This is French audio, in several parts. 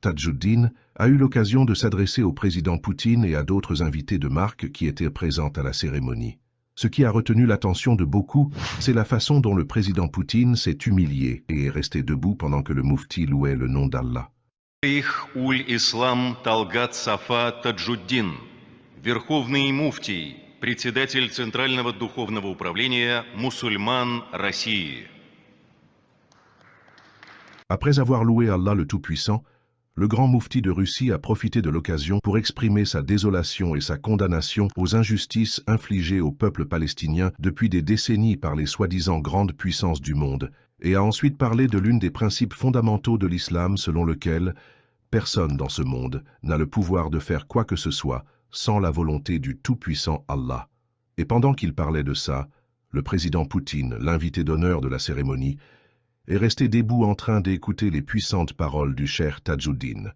Tadjouddin, a eu l'occasion de s'adresser au président Poutine et à d'autres invités de marque qui étaient présents à la cérémonie. Ce qui a retenu l'attention de beaucoup, c'est la façon dont le président Poutine s'est humilié et est resté debout pendant que le moufti louait le nom d'Allah. Шейх Уль-Ислам Талгат Сафа Таджуддин, Верховный муфтий, председатель Центрального духовного управления мусульман России. Après avoir loué Allah le Tout-Puissant, le grand moufti de Russie a profité de l'occasion pour exprimer sa désolation et sa condamnation aux injustices infligées au peuple palestinien depuis des décennies par les soi-disant grandes puissances du monde, et a ensuite parlé de l'une des principes fondamentaux de l'islam selon lequel personne dans ce monde n'a le pouvoir de faire quoi que ce soit sans la volonté du Tout-Puissant Allah. Et pendant qu'il parlait de ça, le président Poutine, l'invité d'honneur de la cérémonie, est resté debout en train d'écouter les puissantes paroles du cheikh Tadjouddin.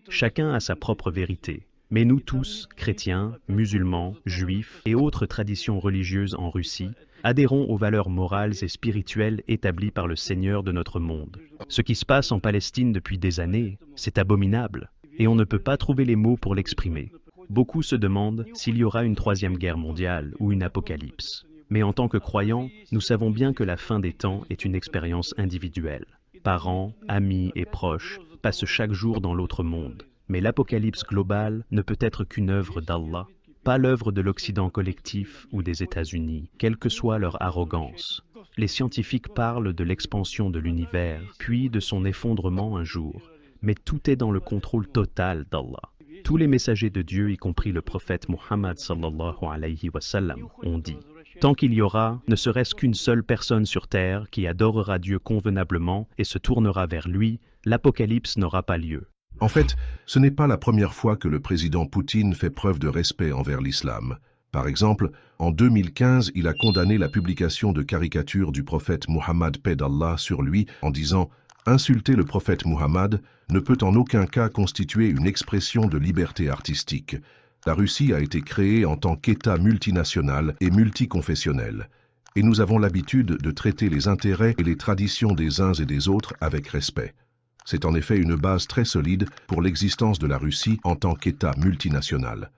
Chacun a sa propre vérité, mais nous tous, chrétiens, musulmans, juifs et autres traditions religieuses en Russie, adhérons aux valeurs morales et spirituelles établies par le Seigneur de notre monde. Ce qui se passe en Palestine depuis des années, c'est abominable, et on ne peut pas trouver les mots pour l'exprimer. Beaucoup se demandent s'il y aura une troisième guerre mondiale ou une apocalypse. Mais en tant que croyants, nous savons bien que la fin des temps est une expérience individuelle. Parents, amis et proches passent chaque jour dans l'autre monde. Mais l'apocalypse globale ne peut être qu'une œuvre d'Allah, pas l'œuvre de l'Occident collectif ou des États-Unis, quelle que soit leur arrogance. Les scientifiques parlent de l'expansion de l'univers, puis de son effondrement un jour. Mais tout est dans le contrôle total d'Allah. Tous les messagers de Dieu, y compris le prophète Muhammad sallallahu alayhi wa sallam, ont dit: tant qu'il y aura ne serait-ce qu'une seule personne sur terre qui adorera Dieu convenablement et se tournera vers lui, l'apocalypse n'aura pas lieu. En fait, ce n'est pas la première fois que le président Poutine fait preuve de respect envers l'islam. Par exemple, en 2015, il a condamné la publication de caricatures du prophète Muhammad paix d'Allah sur lui en disant « Insulter le prophète Muhammad ne peut en aucun cas constituer une expression de liberté artistique. La Russie a été créée en tant qu'État multinational et multiconfessionnel. Et nous avons l'habitude de traiter les intérêts et les traditions des uns et des autres avec respect. C'est en effet une base très solide pour l'existence de la Russie en tant qu'État multinational. »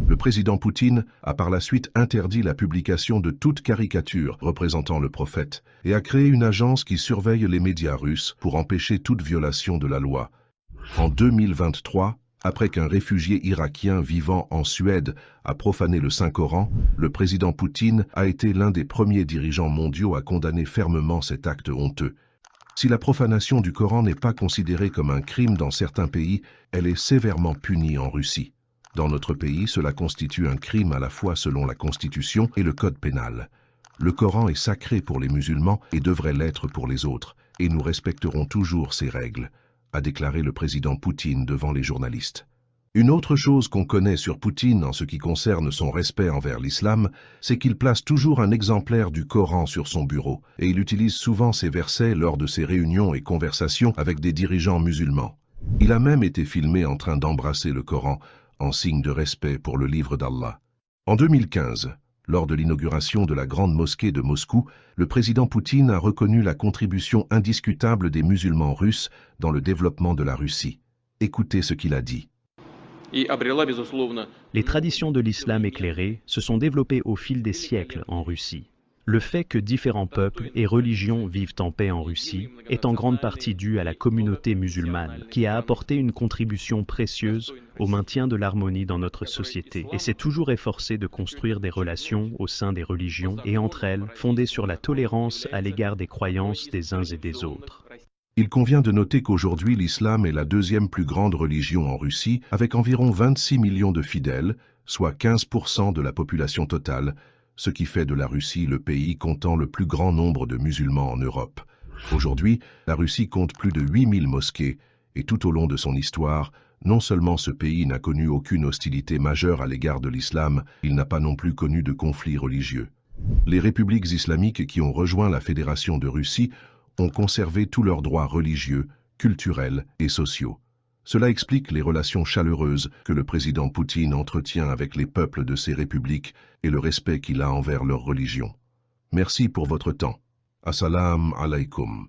Le président Poutine a par la suite interdit la publication de toute caricature représentant le prophète et a créé une agence qui surveille les médias russes pour empêcher toute violation de la loi. En 2023, après qu'un réfugié irakien vivant en Suède a profané le Saint-Coran, le président Poutine a été l'un des premiers dirigeants mondiaux à condamner fermement cet acte honteux. Si la profanation du Coran n'est pas considérée comme un crime dans certains pays, elle est sévèrement punie en Russie. Dans notre pays, cela constitue un crime à la fois selon la Constitution et le Code pénal. Le Coran est sacré pour les musulmans et devrait l'être pour les autres, et nous respecterons toujours ces règles, a déclaré le président Poutine devant les journalistes. Une autre chose qu'on connaît sur Poutine en ce qui concerne son respect envers l'islam, c'est qu'il place toujours un exemplaire du Coran sur son bureau, et il utilise souvent ces versets lors de ses réunions et conversations avec des dirigeants musulmans. Il a même été filmé en train d'embrasser le Coran, en signe de respect pour le livre d'Allah. En 2015, lors de l'inauguration de la grande mosquée de Moscou, le président Poutine a reconnu la contribution indiscutable des musulmans russes dans le développement de la Russie. Écoutez ce qu'il a dit. Les traditions de l'islam éclairé se sont développées au fil des siècles en Russie. Le fait que différents peuples et religions vivent en paix en Russie est en grande partie dû à la communauté musulmane, qui a apporté une contribution précieuse au maintien de l'harmonie dans notre société et s'est toujours efforcé de construire des relations au sein des religions et entre elles fondées sur la tolérance à l'égard des croyances des uns et des autres. Il convient de noter qu'aujourd'hui l'islam est la deuxième plus grande religion en Russie, avec environ 26 millions de fidèles, soit 15% de la population totale, ce qui fait de la Russie le pays comptant le plus grand nombre de musulmans en Europe. Aujourd'hui, la Russie compte plus de 8000 mosquées, et tout au long de son histoire, non seulement ce pays n'a connu aucune hostilité majeure à l'égard de l'islam, il n'a pas non plus connu de conflits religieux. Les républiques islamiques qui ont rejoint la Fédération de Russie ont conservé tous leurs droits religieux, culturels et sociaux. Cela explique les relations chaleureuses que le président Poutine entretient avec les peuples de ces républiques et le respect qu'il a envers leur religion. Merci pour votre temps. Assalamu alaikum.